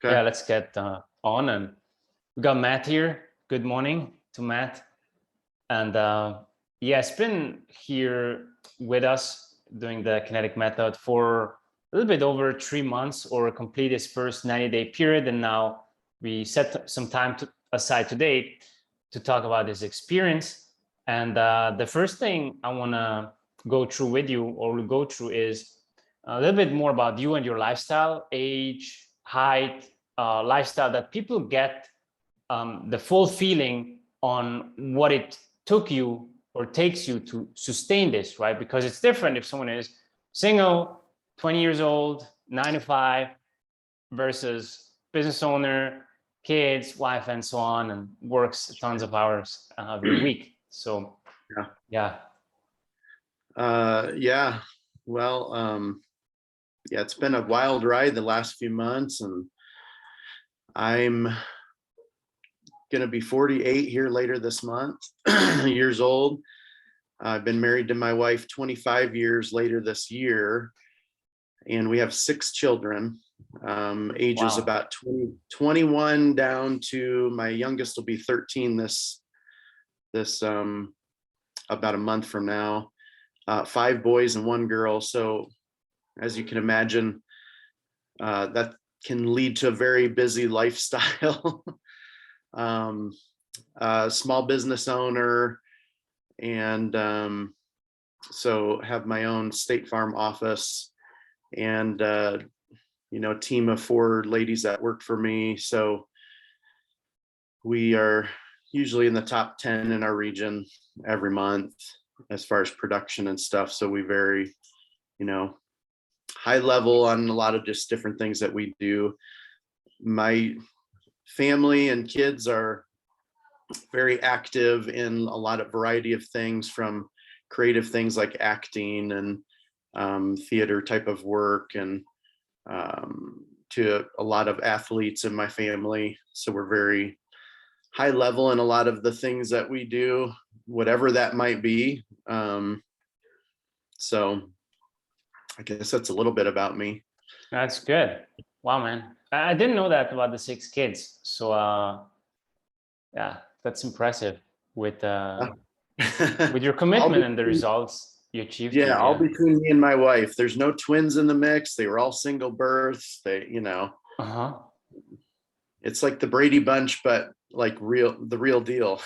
Okay. Yeah, let's get on. And we got Matt here. Good morning to Matt. And yeah, it's been here with us doing the Kinetic method for a little bit over 3 months, or complete his first 90-day period. And now we set some time aside today to talk about his experience. And the first thing I want to go through with you, or we'll go through, is a little bit more about you and your lifestyle, age, height, lifestyle, that people get the full feeling on what it took you or takes you to sustain this, right? Because it's different if someone is single, 20 years old, 9 to 5, versus business owner, kids, wife, and so on, and works tons of hours every week. So yeah. Yeah. Well, yeah, it's been a wild ride the last few months, and I'm gonna be 48 here later this month, years old. I've been married to my wife 25 years later this year, and we have 6 children, ages Wow. about 21 down to my youngest will be 13 this about a month from now. 5 boys and 1 girl. So as you can imagine, that can lead to a very busy lifestyle. Small business owner, and so have my own State Farm office, and team of 4 ladies that work for me. So we are usually in the top 10 in our region every month as far as production and stuff. So we vary, high level on a lot of just different things that we do. My family and kids are very active in a lot of variety of things, from creative things like acting and theater type of work, and to a lot of athletes in my family. So we're very high level in a lot of the things that we do, whatever that might be. So I guess that's a little bit about me. That's good. Wow, man. I didn't know that about the 6 kids. So yeah, that's impressive with with your commitment and the results you achieved here. All between me and my wife. There's no twins in the mix. They were all single births. Uh-huh. It's like the Brady Bunch, but like the real deal.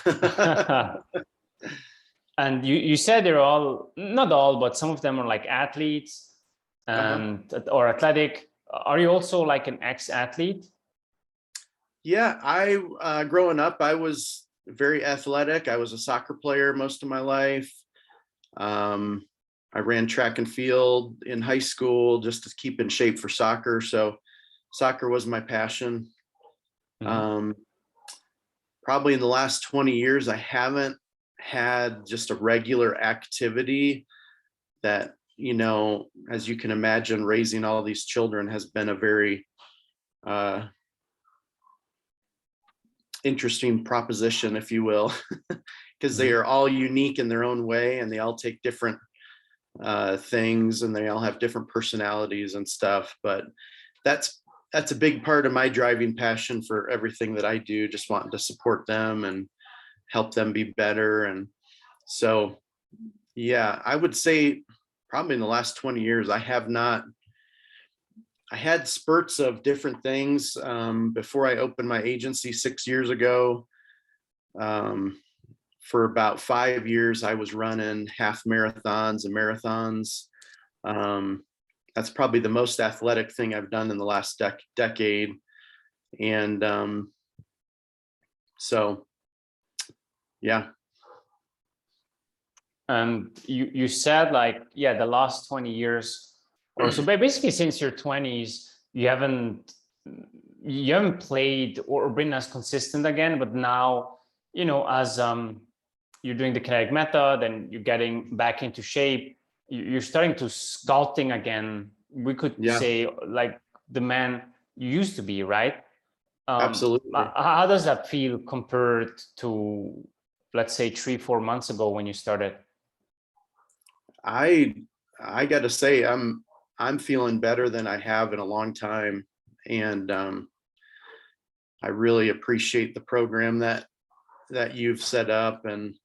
And you said they're all, not all, but some of them are like athletes and or athletic. Are you also like an ex-athlete? Yeah, I growing up, I was very athletic. I was a soccer player most of my life. I ran track and field in high school just to keep in shape for soccer. So soccer was my passion. Probably in the last 20 years, I haven't had just a regular activity that, as you can imagine, raising all these children has been a very interesting proposition, if you will, because they are all unique in their own way, and they all take different things, and they all have different personalities and stuff. But that's a big part of my driving passion for everything that I do, just wanting to support them and help them be better. And so, yeah, I would say probably in the last 20 years, I had spurts of different things. Before I opened my agency 6 years ago, for about 5 years, I was running half marathons and marathons. That's probably the most athletic thing I've done in the last decade. And so, yeah. And you said, like, yeah, the last 20 years or so, basically since your 20s, you haven't played or been as consistent again. But now, as you're doing the Kinetic method and you're getting back into shape, you're starting to sculpting again. We could say, like, the man you used to be, right? Absolutely. How does that feel compared to, let's say, 3-4 months ago when you started? I got to say, I'm feeling better than I have in a long time, and I really appreciate the program that you've set up, and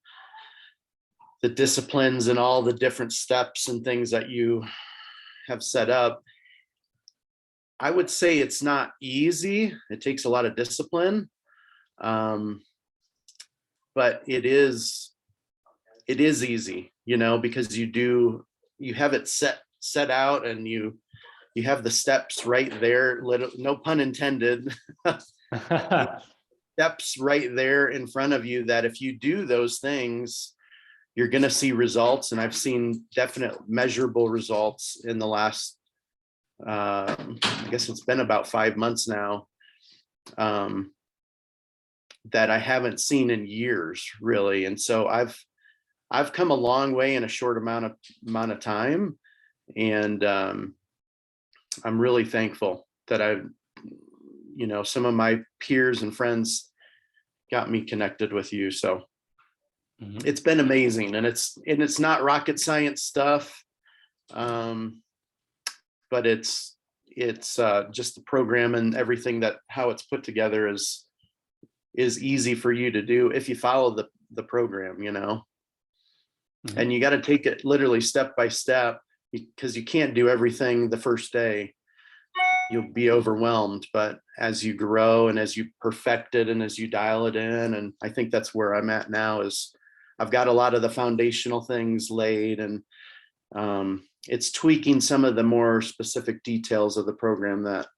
the disciplines and all the different steps and things that you have set up. I would say it's not easy. It takes a lot of discipline. But it is easy, because you have it set out, and you have the steps right there, no pun intended, steps right there in front of you, that if you do those things, you're going to see results. And I've seen definite measurable results in the last, I guess it's been about 5 months now, that I haven't seen in years, really. And so I've come a long way in a short amount of time. And I'm really thankful that some of my peers and friends got me connected with you. So it's been amazing, and it's not rocket science stuff. But it's just the program and everything, how it's put together is easy for you to do if you follow the program, and you got to take it literally step by step, because you can't do everything the first day. You'll be overwhelmed, but as you grow and as you perfect it and as you dial it in, and I think that's where I'm at now, is I've got a lot of the foundational things laid, and it's tweaking some of the more specific details of the program that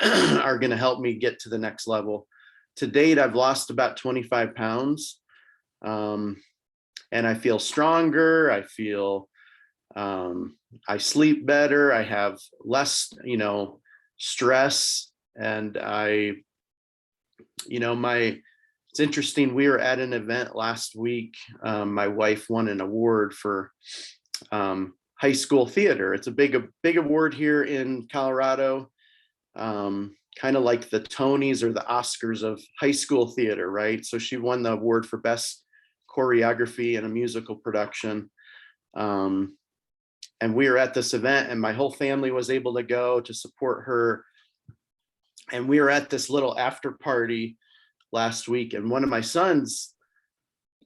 are going to help me get to the next level. To date, I've lost about 25 pounds, and I feel stronger. I feel, I sleep better. I have less, stress. And it's interesting. We were at an event last week. My wife won an award for high school theater. It's a big award here in Colorado. Kind of like the Tonys or the Oscars of high school theater, right? So she won the award for best choreography in a musical production. And we were at this event, and my whole family was able to go to support her. And we were at this little after party last week, and one of my sons,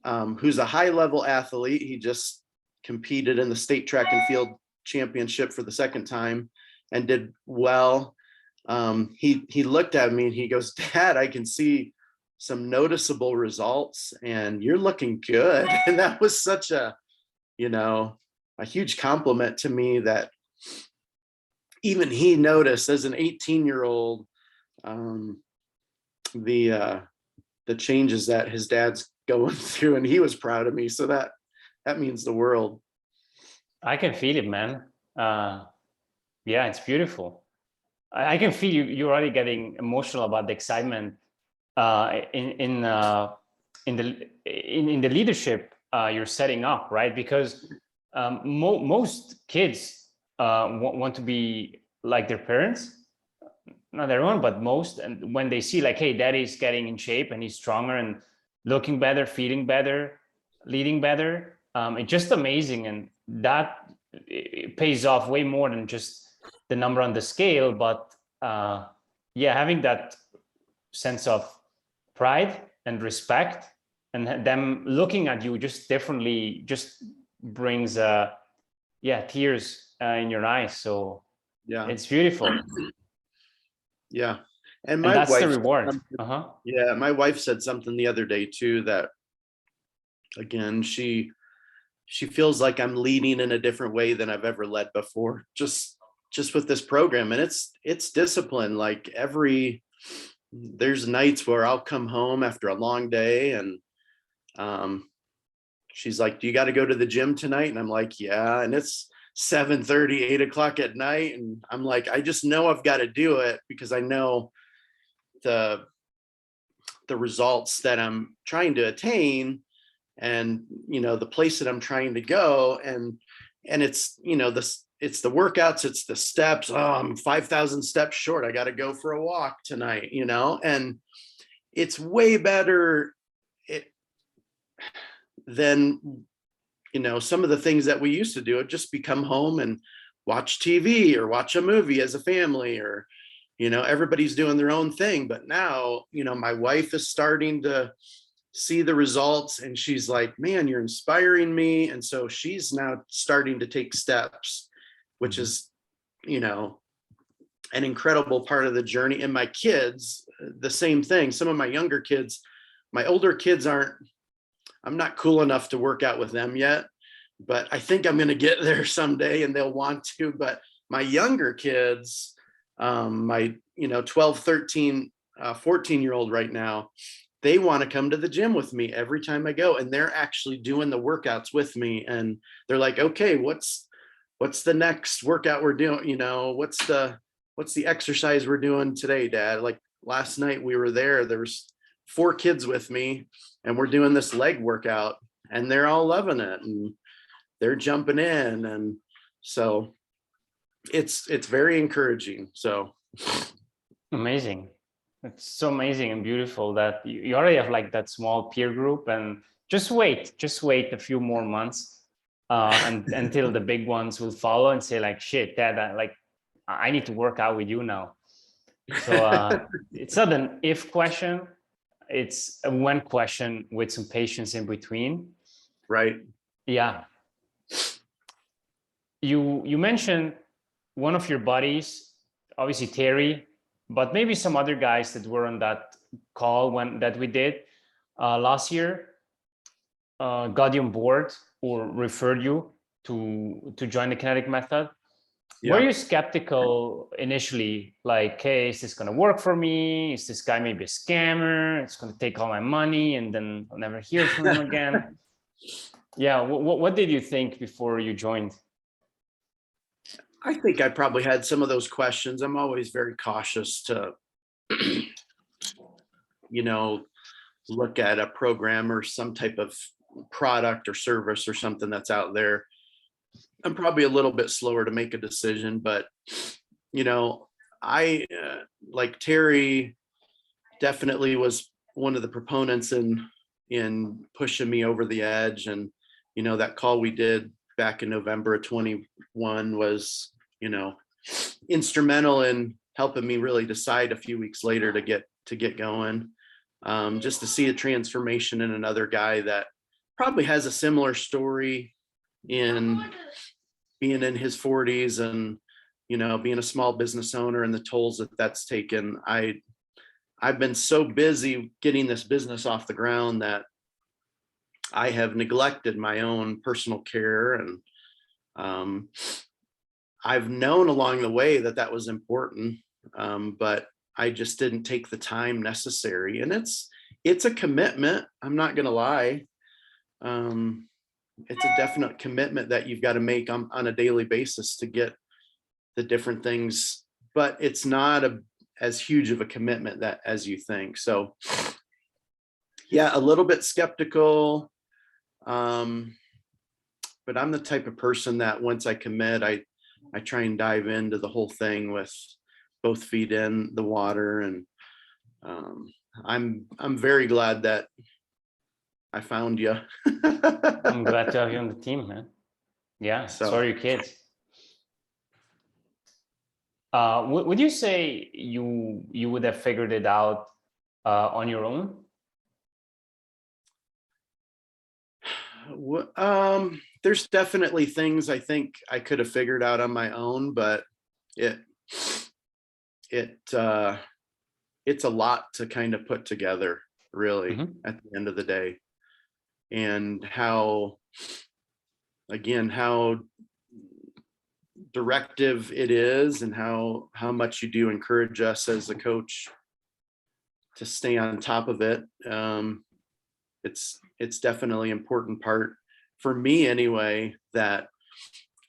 who's a high level athlete, he just competed in the state track and field championship for the second time and did well. He looked at me and he goes, "Dad, I can see some noticeable results, and you're looking good." And that was such a huge compliment to me, that even he noticed as an 18-year-old, the changes that his dad's going through, and he was proud of me. So that means the world. I can feel it, man. Yeah, it's beautiful. I can feel you're already getting emotional about the excitement in the leadership you're setting up, right? Because most kids want to be like their parents. Not everyone, but most. And when they see like, hey, daddy's getting in shape and he's stronger and looking better, feeling better, leading better, it's just amazing. And that it pays off way more than just the number on the scale. But having that sense of pride and respect, and them looking at you just differently, just brings tears in your eyes. So yeah, it's beautiful. Yeah. And that's the reward. Yeah, my wife said something the other day too, that again, she feels like I'm leading in a different way than I've ever led before, just with this program. And it's discipline. Like there's nights where I'll come home after a long day, and she's like, "Do you got to go to the gym tonight?" And I'm like, "Yeah." And it's 7:30, 8 o'clock at night. And I'm like, I just know I've got to do it, because I know the results that I'm trying to attain, and, the place that I'm trying to go. And it's, it's the workouts, it's the steps. Oh, I'm 5,000 steps short. I got to go for a walk tonight, and it's way better than, some of the things that we used to do. It just be come home and watch TV or watch a movie as a family, or, everybody's doing their own thing, but now, my wife is starting to see the results, and she's like, man, you're inspiring me. And so she's now starting to take steps, which is, an incredible part of the journey. And my kids, the same thing. Some of my younger kids, my older kids I'm not cool enough to work out with them yet, but I think I'm going to get there someday and they'll want to. But my younger kids, my 12, 13, 14-year-old right now, they want to come to the gym with me every time I go, and they're actually doing the workouts with me. And they're like, okay, what's the next workout we're doing? What's the exercise we're doing today, Dad? Like last night we were there was 4 kids with me, and we're doing this leg workout, and they're all loving it, and they're jumping in. And so it's very encouraging. So Amazing. It's so amazing and beautiful that you already have like that small peer group, and just wait a few more months and until the big ones will follow and say like, shit, Dad, I need to work out with you now. So it's not an if question, it's a when question with some patience in between. right. Yeah. You mentioned one of your buddies, obviously Terry, but maybe some other guys that were on that call that we did last year got you on board or referred you to join the Kinetic method. Were you skeptical initially? Like, hey, is this going to work for me? Is this guy maybe a scammer? It's going to take all my money and then I'll never hear from him again. Yeah. What did you think before you joined? I think I probably had some of those questions. I'm always very cautious to, look at a program or some type of product or service or something that's out there. I'm probably a little bit slower to make a decision, but, I, like Terry, definitely was one of the proponents in pushing me over the edge. And, that call we did back in November of 21 was, instrumental in helping me really decide a few weeks later to get going. Just to see a transformation in another guy that probably has a similar story in being in his 40s and, being a small business owner and the tolls that's taken. I've been so busy getting this business off the ground that I have neglected my own personal care. And I've known along the way that was important, but I just didn't take the time necessary. And it's a commitment. I'm not going to lie. It's a definite commitment that you've got to make on a daily basis to get the different things, but it's not as huge of a commitment as you think. So yeah, a little bit skeptical. But I'm the type of person that once I commit, I try and dive into the whole thing with both feet in the water. And I'm very glad that I found you. I'm glad to have you on the team, man. Yeah, so are your kids. Would you say you would have figured it out on your own? There's definitely things I think I could have figured out on my own, but it's a lot to kind of put together, really, at the end of the day. And how directive it is, and how much you do encourage us as a coach to stay on top of it. It's definitely an important part for me anyway, that,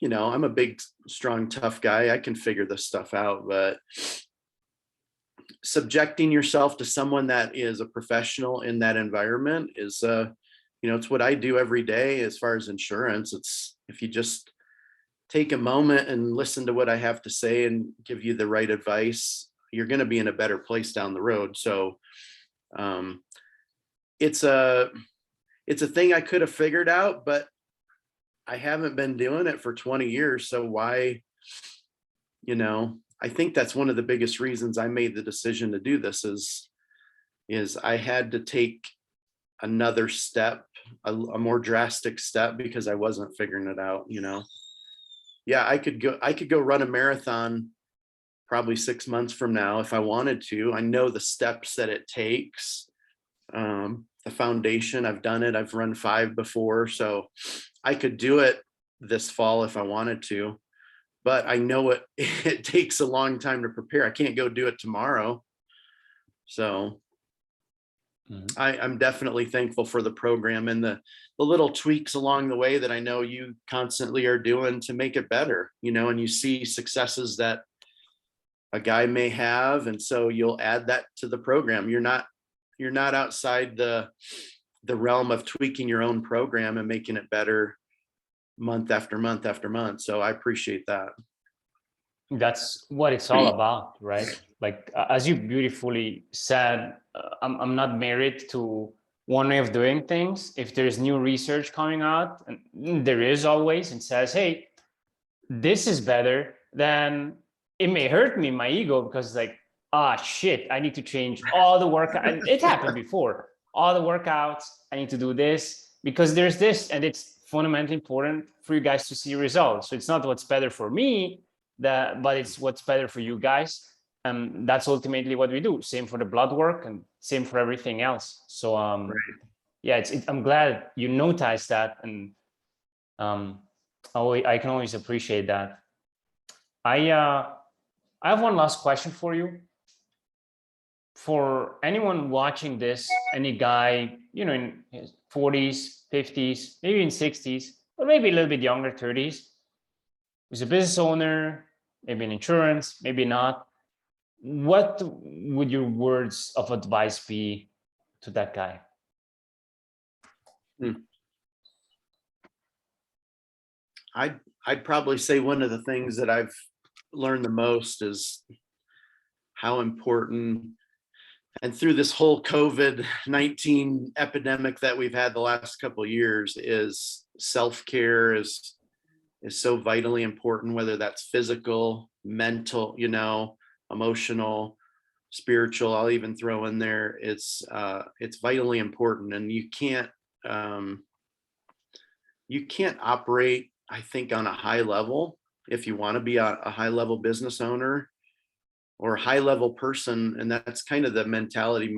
I'm a big, strong, tough guy. I can figure this stuff out, but subjecting yourself to someone that is a professional in that environment is, it's what I do every day as far as insurance. It's, if you just take a moment and listen to what I have to say and give you the right advice, you're going to be in a better place down the road. So, it's a thing I could have figured out, but I haven't been doing it for 20 years. So why, I think that's one of the biggest reasons I made the decision to do this is I had to take another step, a more drastic step, because I wasn't figuring it out, you know. Yeah, I could go run a marathon probably 6 months from now if I wanted to. I know the steps that it takes, the foundation. I've done it. I've run 5 before, so I could do it this fall if I wanted to. But I know it takes a long time to prepare. I can't go do it tomorrow. So I'm definitely thankful for the program and the little tweaks along the way that I know you constantly are doing to make it better, you know, and you see successes that a guy may have, and so you'll add that to the program. You're not outside the realm of tweaking your own program and making it better month after month after month. So I appreciate that. That's what it's all about, right? Like as you beautifully said, I'm not married to one way of doing things. If there's new research coming out, and there is always, and says, hey, this is better, then it may hurt me, my ego, because it's like, ah, shit, I need to change all the workout. And it happened before, all the workouts, I need to do this because there's this, and it's fundamentally important for you guys to see results. So it's not what's better for me, but it's what's better for you guys. And that's ultimately what we do. Same for the blood work and same for everything else. So Right. yeah, I'm glad you noticed that, and I can always appreciate that. I have one last question for you. For anyone watching this, any guy, you know, in his 40s, 50s, maybe in 60s, or maybe a little bit younger, 30s, who's a business owner, maybe in insurance, maybe not, what would your words of advice be to that guy? I'd probably say one of the things that I've learned the most is how important, and through this whole COVID-19 epidemic that we've had the last couple of years, is self-care is so vitally important, whether that's physical, mental, you know, emotional, spiritual. I'll even throw in there, it's vitally important, and you can't operate, I think, on a high level if you want to be a high level business owner or a high level person. And that's kind of the mentality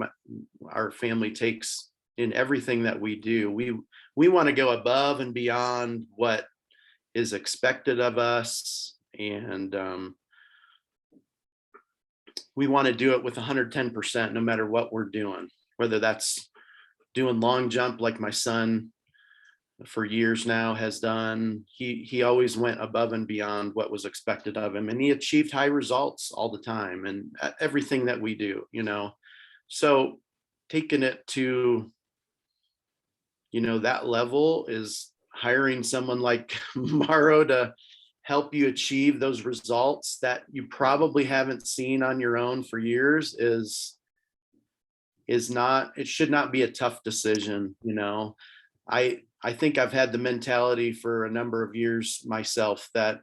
our family takes in everything that we do. We want to go above and beyond what is expected of us, and we want to do it with 110% no matter what we're doing, whether that's doing long jump like my son for years now has done. He always went above and beyond what was expected of him, and he achieved high results all the time, and everything that we do, you know. So taking it to, you know, that level is hiring someone like Mauro to help you achieve those results that you probably haven't seen on your own for years is not, it should not be a tough decision, you know. I think I've had the mentality for a number of years myself that,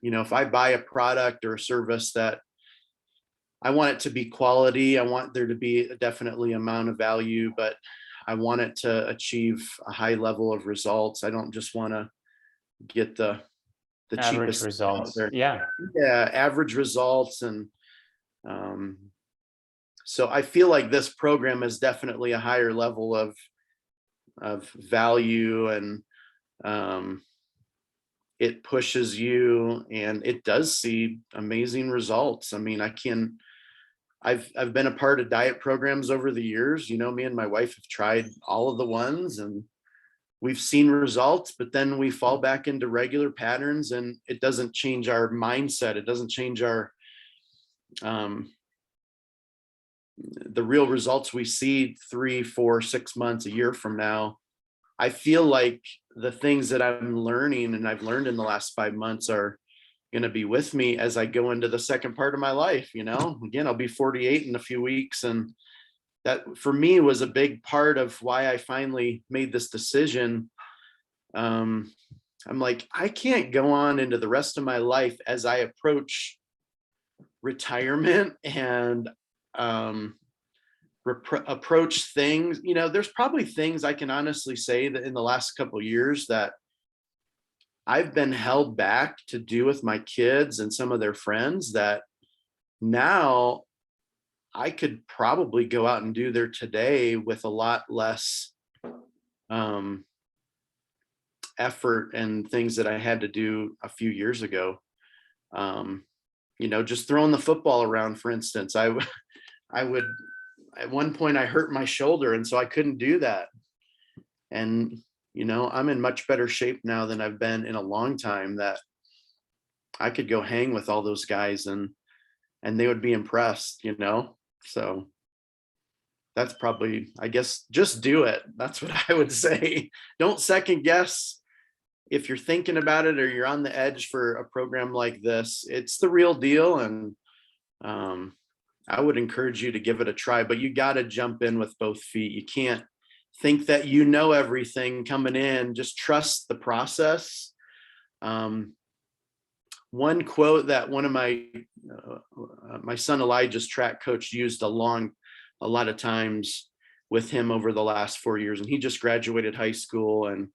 you know, if I buy a product or a service, that I want it to be quality. I want there to be definitely amount of value, but I want it to achieve a high level of results. I don't just want to get the Average cheapest results. out there. Yeah. Yeah, average results. And so I feel like this program is definitely a higher level of value, and it pushes you, and it does see amazing results. I mean, I've been a part of diet programs over the years. You know, me and my wife have tried all of the ones, and we've seen results, but then we fall back into regular patterns, and it doesn't change our mindset. It doesn't change our the real results we see 3, 4, 6 months, a year from now. I feel like the things that I'm learning and I've learned in the last 5 months are going to be with me as I go into the second part of my life. You know, again, I'll be 48 in a few weeks. And that for me was a big part of why I finally made this decision. I'm like, I can't go on into the rest of my life as I approach retirement and approach things. You know, there's probably things I can honestly say that in the last couple of years that I've been held back to do with my kids and some of their friends that now I could probably go out and do there today with a lot less effort and things that I had to do a few years ago. You know, just throwing the football around, for instance, I would, at one point I hurt my shoulder and so I couldn't do that. And, you know, I'm in much better shape now than I've been in a long time, that I could go hang with all those guys and they would be impressed, you know? So that's probably, I guess, just do it. That's what I would say. Don't second guess. If you're thinking about it or you're on the edge for a program like this, it's the real deal. And I would encourage you to give it a try, but you got to jump in with both feet. You can't think that you know everything coming in. Just trust the process. One quote that one of my son Elijah's track coach used a lot of times with him over the last 4 years, and he just graduated high school, and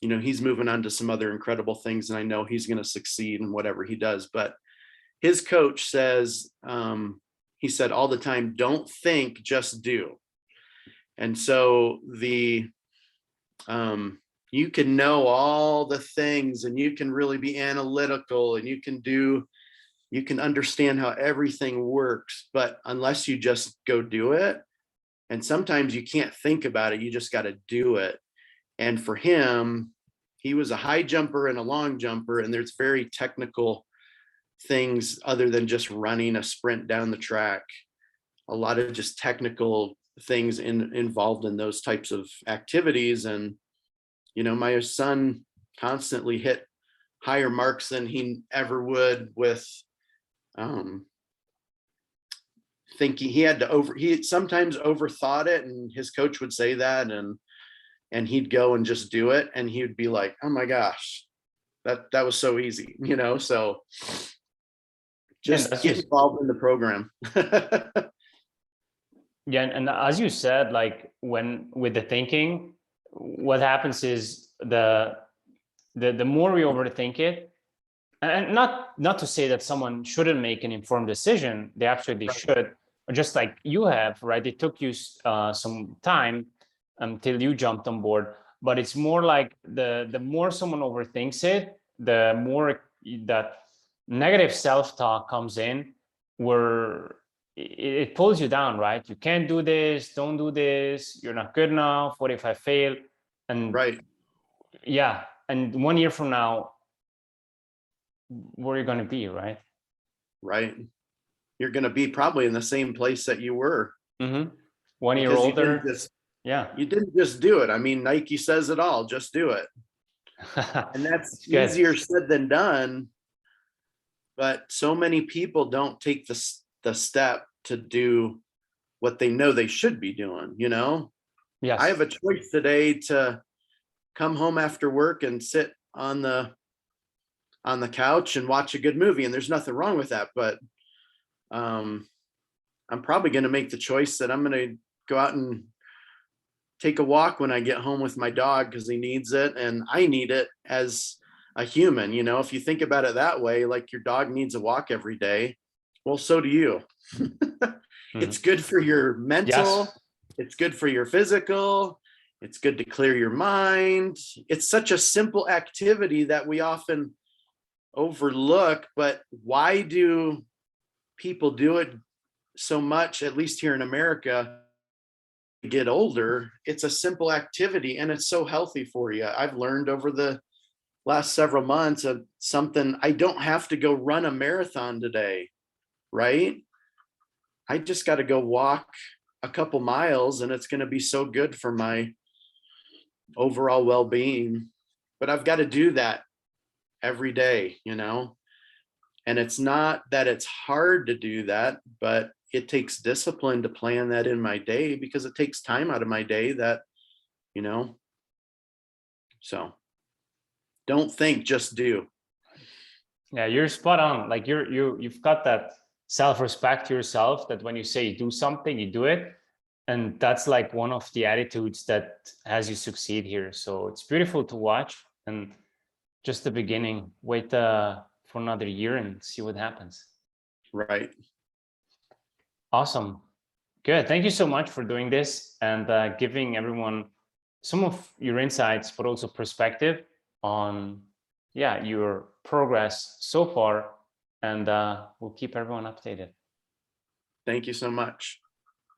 you know, he's moving on to some other incredible things, and I know he's going to succeed in whatever he does. But his coach says, he said all the time, don't think, just do. And so you can know all the things and you can really be analytical and you can understand how everything works, but unless you just go do it, and sometimes you can't think about it, you just got to do it. And for him, he was a high jumper and a long jumper, and there's very technical things other than just running a sprint down the track. A lot of just technical things involved in those types of activities. And, you know, my son constantly hit higher marks than he ever would with thinking. He sometimes overthought it, and his coach would say that, and he'd go and just do it, and he would be like, oh my gosh, that was so easy, you know. So just get involved in the program. Yeah, and as you said, like when with the thinking, what happens is the more we overthink it, and not to say that someone shouldn't make an informed decision, they absolutely should, just like you have, right? It took you some time until you jumped on board, but it's more like the more someone overthinks it, the more that negative self-talk comes in, where it pulls you down, right? You can't do this, don't do this, you're not good enough, what if I fail? And right, yeah, and 1 year from now, where are you going to be, right? Right. You're going to be probably in the same place that you were. 1 year older. You didn't just do it. I mean, Nike says it all, just do it. And that's easier said than done. But so many people don't take the step to do what they know they should be doing, you know? Yes. I have a choice today to come home after work and sit on the couch and watch a good movie, and there's nothing wrong with that. But I'm probably going to make the choice that I'm going to go out and take a walk when I get home with my dog, because he needs it and I need it as a human. You know, if you think about it that way, like your dog needs a walk every day, well, so do you. It's good for your mental. Yes. It's good for your physical. It's good to clear your mind. It's such a simple activity that we often overlook, but why do people do it so much, at least here in America? Get older, it's a simple activity and it's so healthy for you. I've learned over the last several months of something. I don't have to go run a marathon today, right? I just got to go walk a couple miles, and it's going to be so good for my overall well-being. But I've got to do that every day, you know? And it's not that it's hard to do that, but it takes discipline to plan that in my day, because it takes time out of my day that, you know, so don't think, just do. Yeah, you're spot on. Like you've got that self-respect to yourself, that when you say you do something, you do it. And that's like one of the attitudes that has you succeed here. So it's beautiful to watch, and just the beginning. Wait for another year and see what happens. Right. Awesome. Good. Thank you so much for doing this and giving everyone some of your insights, but also perspective on, yeah, your progress so far. And we'll keep everyone updated. Thank you so much.